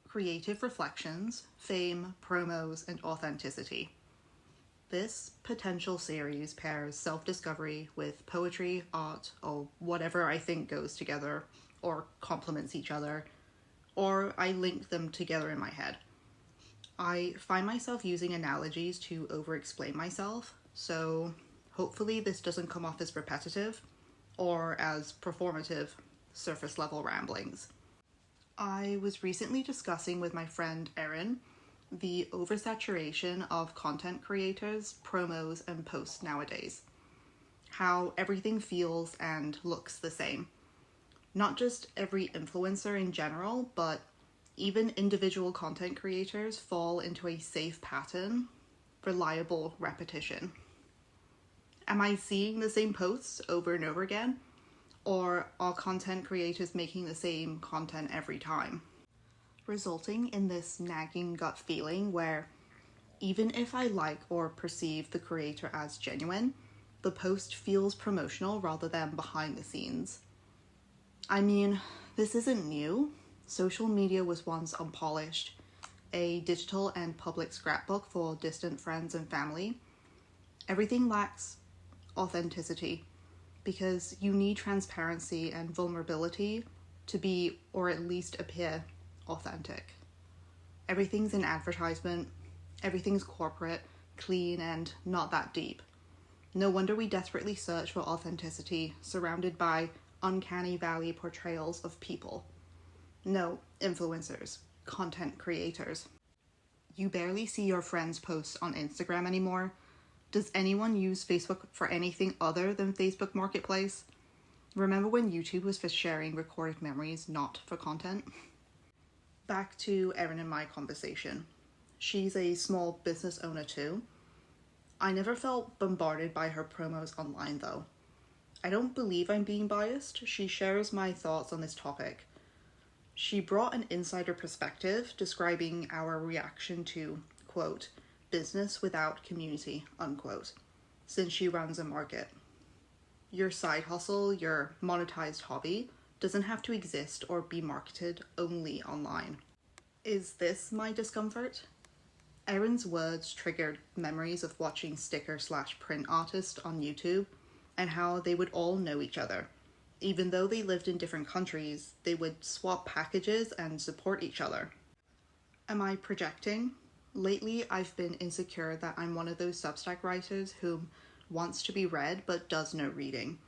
Creative reflections, fame, promos, and authenticity. This potential series pairs self-discovery with poetry, art, or whatever I think goes together or complements each other, or I link them together in my head. I find myself using analogies to over-explain myself, so hopefully this doesn't come off as repetitive or as performative, surface-level ramblings. I was recently discussing with my friend Erin the oversaturation of content creators, promos, and posts nowadays. How everything feels and looks the same. Not just every influencer in general, but even individual content creators fall into a safe pattern, reliable repetition. Am I seeing the same posts over and over again? Or are content creators making the same content every time? Resulting in this nagging gut feeling where even if I like or perceive the creator as genuine, the post feels promotional rather than behind the scenes. I mean, this isn't new. Social media was once unpolished, a digital and public scrapbook for distant friends and family. Everything lacks authenticity because you need transparency and vulnerability to be, or at least appear, authentic. Everything's an advertisement, everything's corporate, clean, and not that deep. No wonder we desperately search for authenticity, surrounded by uncanny valley portrayals of people. No, influencers, content creators. You barely see your friends' posts on Instagram anymore. Does anyone use Facebook for anything other than Facebook Marketplace? Remember when YouTube was for sharing recorded memories, not for content? Back to Erin and my conversation. She's a small business owner too. I never felt bombarded by her promos online though. I don't believe I'm being biased. She shares my thoughts on this topic. She brought an insider perspective describing our reaction to, quote, business without community, unquote, since she runs a market. Your side hustle, your monetized hobby, doesn't have to exist or be marketed only online. Is this my discomfort? Erin's words triggered memories of watching sticker/print artists on YouTube and how they would all know each other. Even though they lived in different countries, they would swap packages and support each other. Am I projecting? Lately, I've been insecure that I'm one of those Substack writers who wants to be read but does no reading.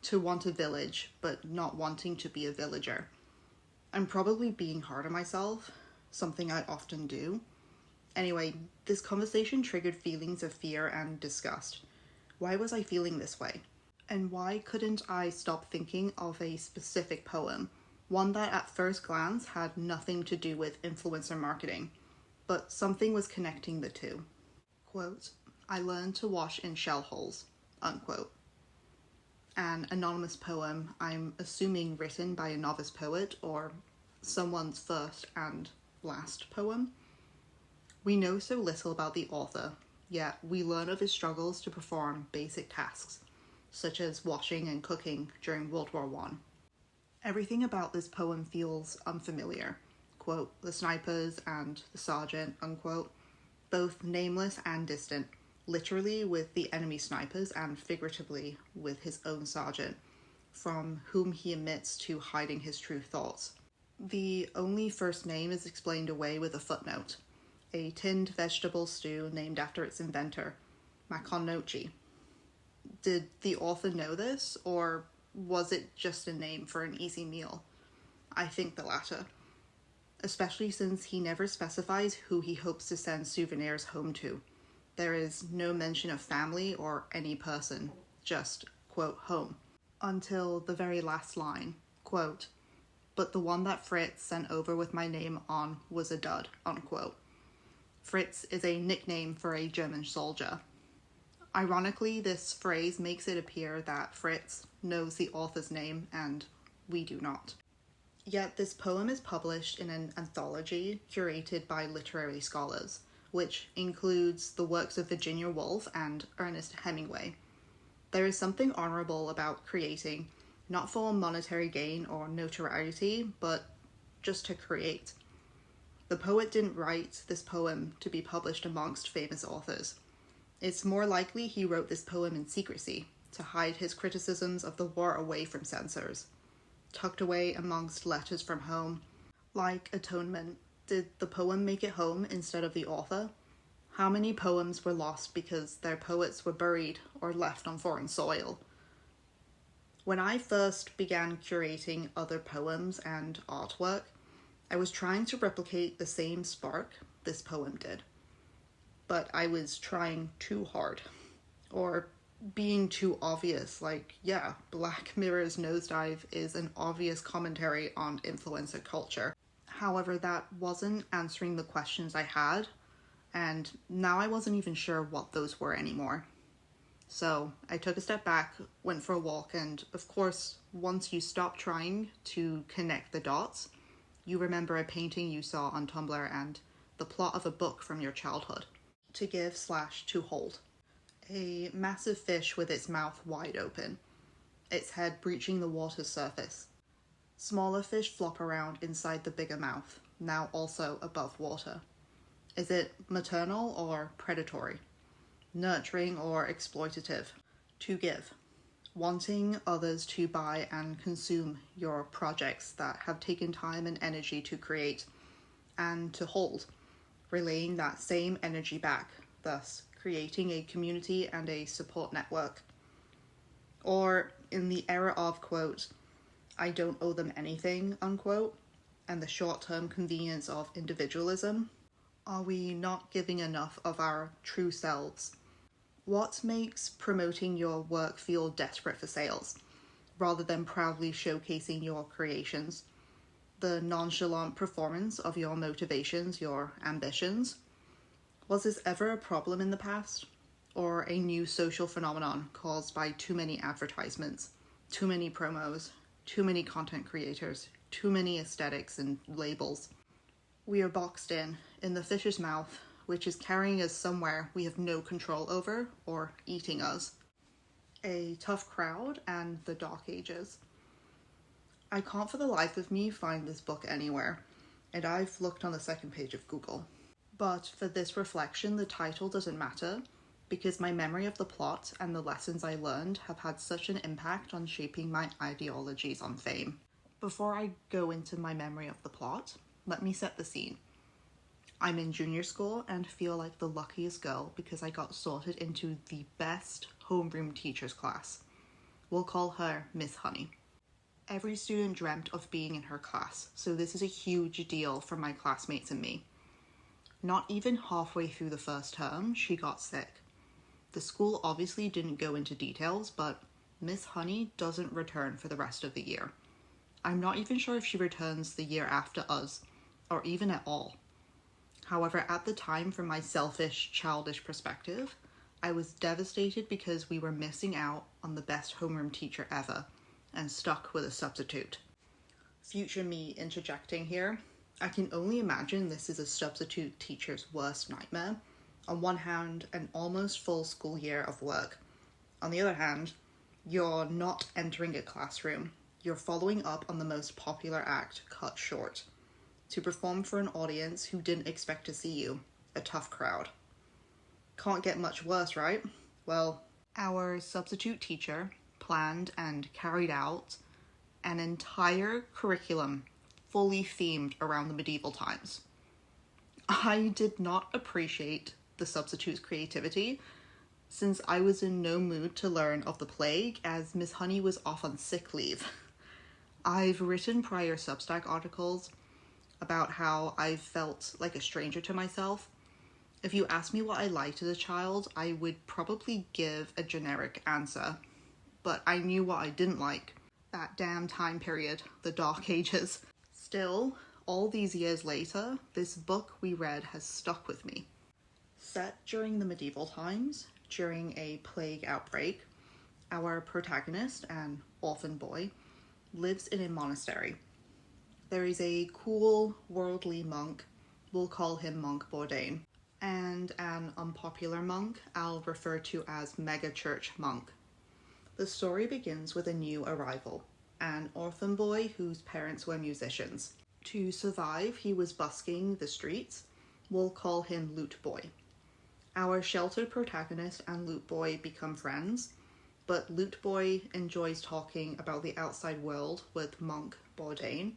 To want a village, but not wanting to be a villager. I'm probably being hard on myself, something I often do. Anyway, this conversation triggered feelings of fear and disgust. Why was I feeling this way? And why couldn't I stop thinking of a specific poem, one that at first glance had nothing to do with influencer marketing, but something was connecting the two. Quote, I learned to wash in shell holes, unquote. An anonymous poem, I'm assuming written by a novice poet or someone's first and last poem. We know so little about the author, yet we learn of his struggles to perform basic tasks, such as washing and cooking during World War I. Everything about this poem feels unfamiliar. Quote, the snipers and the sergeant, unquote, both nameless and distant, literally with the enemy snipers and figuratively with his own sergeant, from whom he admits to hiding his true thoughts. The only first name is explained away with a footnote, a tinned vegetable stew named after its inventor, Makonnochi. Did the author know this, or was it just a name for an easy meal? I think the latter, especially since he never specifies who he hopes to send souvenirs home to. There is no mention of family or any person, just, quote, home, until the very last line, quote, but the one that Fritz sent over with my name on was a dud, unquote. Fritz is a nickname for a German soldier. Ironically, this phrase makes it appear that Fritz knows the author's name and we do not. Yet this poem is published in an anthology curated by literary scholars, which includes the works of Virginia Woolf and Ernest Hemingway. There is something honourable about creating, not for monetary gain or notoriety, but just to create. The poet didn't write this poem to be published amongst famous authors. It's more likely he wrote this poem in secrecy, to hide his criticisms of the war away from censors. Tucked away amongst letters from home. Like Atonement, did the poem make it home instead of the author? How many poems were lost because their poets were buried or left on foreign soil? When I first began curating other poems and artwork, I was trying to replicate the same spark this poem did. But I was trying too hard. Or being too obvious, like, yeah, Black Mirror's Nosedive is an obvious commentary on influencer culture. However, that wasn't answering the questions I had, and now I wasn't even sure what those were anymore. So I took a step back, went for a walk, and of course, once you stop trying to connect the dots, you remember a painting you saw on Tumblr and the plot of a book from your childhood. To give/to hold. A massive fish with its mouth wide open, its head breaching the water's surface. Smaller fish flop around inside the bigger mouth, now also above water. Is it maternal or predatory? Nurturing or exploitative? To give. Wanting others to buy and consume your projects that have taken time and energy to create, and to hold, relaying that same energy back, thus creating a community and a support network. Or in the era of, quote, I don't owe them anything, unquote, and the short-term convenience of individualism, are we not giving enough of our true selves? What makes promoting your work feel desperate for sales, rather than proudly showcasing your creations? The nonchalant performance of your motivations, your ambitions? Was this ever a problem in the past? Or a new social phenomenon caused by too many advertisements, too many promos, too many content creators, too many aesthetics and labels? We are boxed in the fish's mouth, which is carrying us somewhere we have no control over or eating us. A tough crowd and the Dark Ages. I can't for the life of me find this book anywhere, and I've looked on the second page of Google. But for this reflection, the title doesn't matter, because my memory of the plot and the lessons I learned have had such an impact on shaping my ideologies on fame. Before I go into my memory of the plot, let me set the scene. I'm in junior school and feel like the luckiest girl because I got sorted into the best homeroom teacher's class. We'll call her Miss Honey. Every student dreamt of being in her class, so this is a huge deal for my classmates and me. Not even halfway through the first term, she got sick. The school obviously didn't go into details, but Miss Honey doesn't return for the rest of the year. I'm not even sure if she returns the year after us, or even at all. However, at the time, from my selfish, childish perspective, I was devastated because we were missing out on the best homeroom teacher ever, and stuck with a substitute. Future me interjecting here. I can only imagine this is a substitute teacher's worst nightmare. On one hand, an almost full school year of work. On the other hand, you're not entering a classroom. You're following up on the most popular act cut short, to perform for an audience who didn't expect to see you, a tough crowd. Can't get much worse, right? Well, our substitute teacher planned and carried out an entire curriculum fully themed around the medieval times. I did not appreciate the substitute's creativity, since I was in no mood to learn of the plague as Miss Honey was off on sick leave. I've written prior Substack articles about how I felt like a stranger to myself. If you asked me what I liked as a child, I would probably give a generic answer, but I knew what I didn't like. That damn time period, the Dark Ages. Still, all these years later, this book we read has stuck with me. Set during the medieval times, during a plague outbreak, our protagonist, an orphan boy, lives in a monastery. There is a cool, worldly monk, we'll call him Monk Bourdain, and an unpopular monk I'll refer to as Mega Church Monk. The story begins with a new arrival, an orphan boy whose parents were musicians. To survive, he was busking the streets. We'll call him Loot Boy. Our sheltered protagonist and Loot Boy become friends, but Loot Boy enjoys talking about the outside world with Monk Bourdain.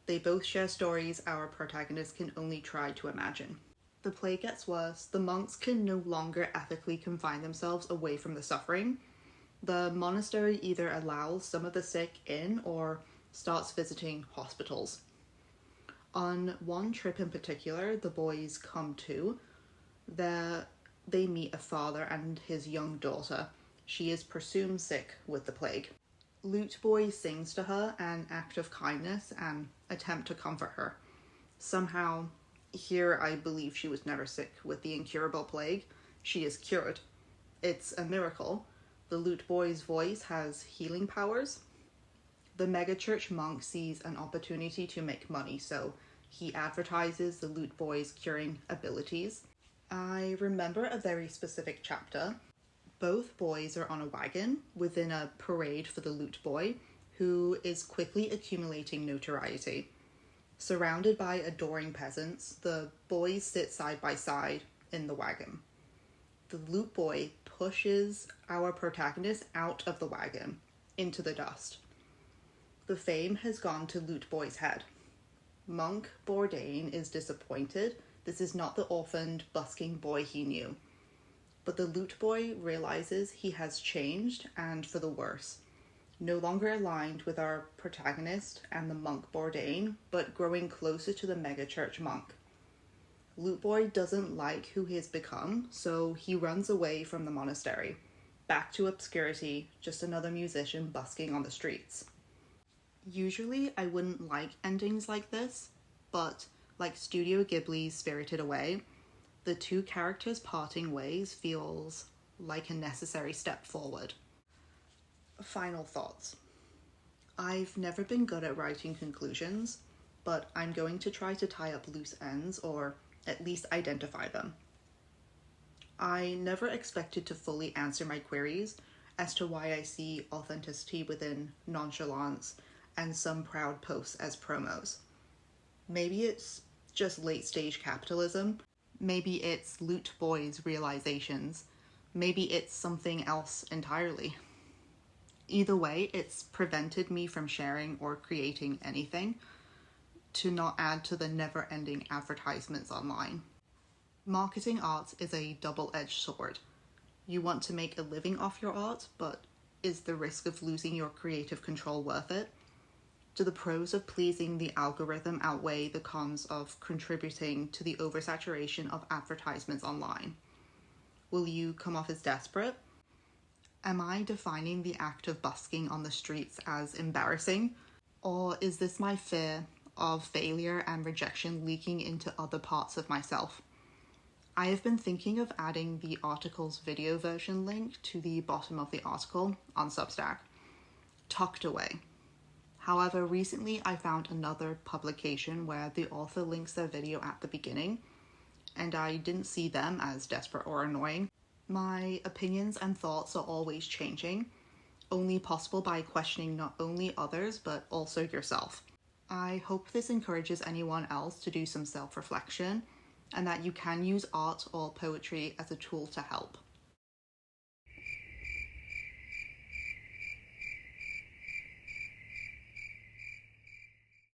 They both share stories our protagonist can only try to imagine. The plague gets worse. The monks can no longer ethically confine themselves away from the suffering. The monastery either allows some of the sick in or starts visiting hospitals. On one trip in particular, the boys come to. There they meet a father and his young daughter. She is presumed sick with the plague. Loot Boy sings to her an act of kindness and attempt to comfort her. Somehow, here I believe she was never sick with the incurable plague. She is cured. It's a miracle. The Loot Boy's voice has healing powers. The megachurch monk sees an opportunity to make money, so he advertises the Loot Boy's curing abilities. I remember a very specific chapter. Both boys are on a wagon within a parade for the Loot Boy, who is quickly accumulating notoriety. Surrounded by adoring peasants, the boys sit side by side in the wagon. The Loot Boy pushes our protagonist out of the wagon into the dust. The fame has gone to Loot Boy's head. Monk Bourdain is disappointed. This is not the orphaned, busking boy he knew. But the Loot Boy realizes he has changed, and for the worse. No longer aligned with our protagonist and the monk Bourdain, but growing closer to the megachurch monk. Loot Boy doesn't like who he has become, so he runs away from the monastery. Back to obscurity, just another musician busking on the streets. Usually I wouldn't like endings like this, but like Studio Ghibli's Spirited Away, the two characters parting ways feels like a necessary step forward. Final thoughts. I've never been good at writing conclusions, but I'm going to try to tie up loose ends or at least identify them. I never expected to fully answer my queries as to why I see authenticity within nonchalance and some proud posts as promos. Maybe it's just late-stage capitalism. Maybe it's Loot Boy's realizations. Maybe it's something else entirely. Either way, it's prevented me from sharing or creating anything to not add to the never-ending advertisements online. Marketing art is a double-edged sword. You want to make a living off your art, but is the risk of losing your creative control worth it? Do the pros of pleasing the algorithm outweigh the cons of contributing to the oversaturation of advertisements online? Will you come off as desperate? Am I defining the act of busking on the streets as embarrassing? Or is this my fear of failure and rejection leaking into other parts of myself? I have been thinking of adding the article's video version link to the bottom of the article on Substack, tucked away. However, recently I found another publication where the author links their video at the beginning, and I didn't see them as desperate or annoying. My opinions and thoughts are always changing, only possible by questioning not only others, but also yourself. I hope this encourages anyone else to do some self-reflection, and that you can use art or poetry as a tool to help.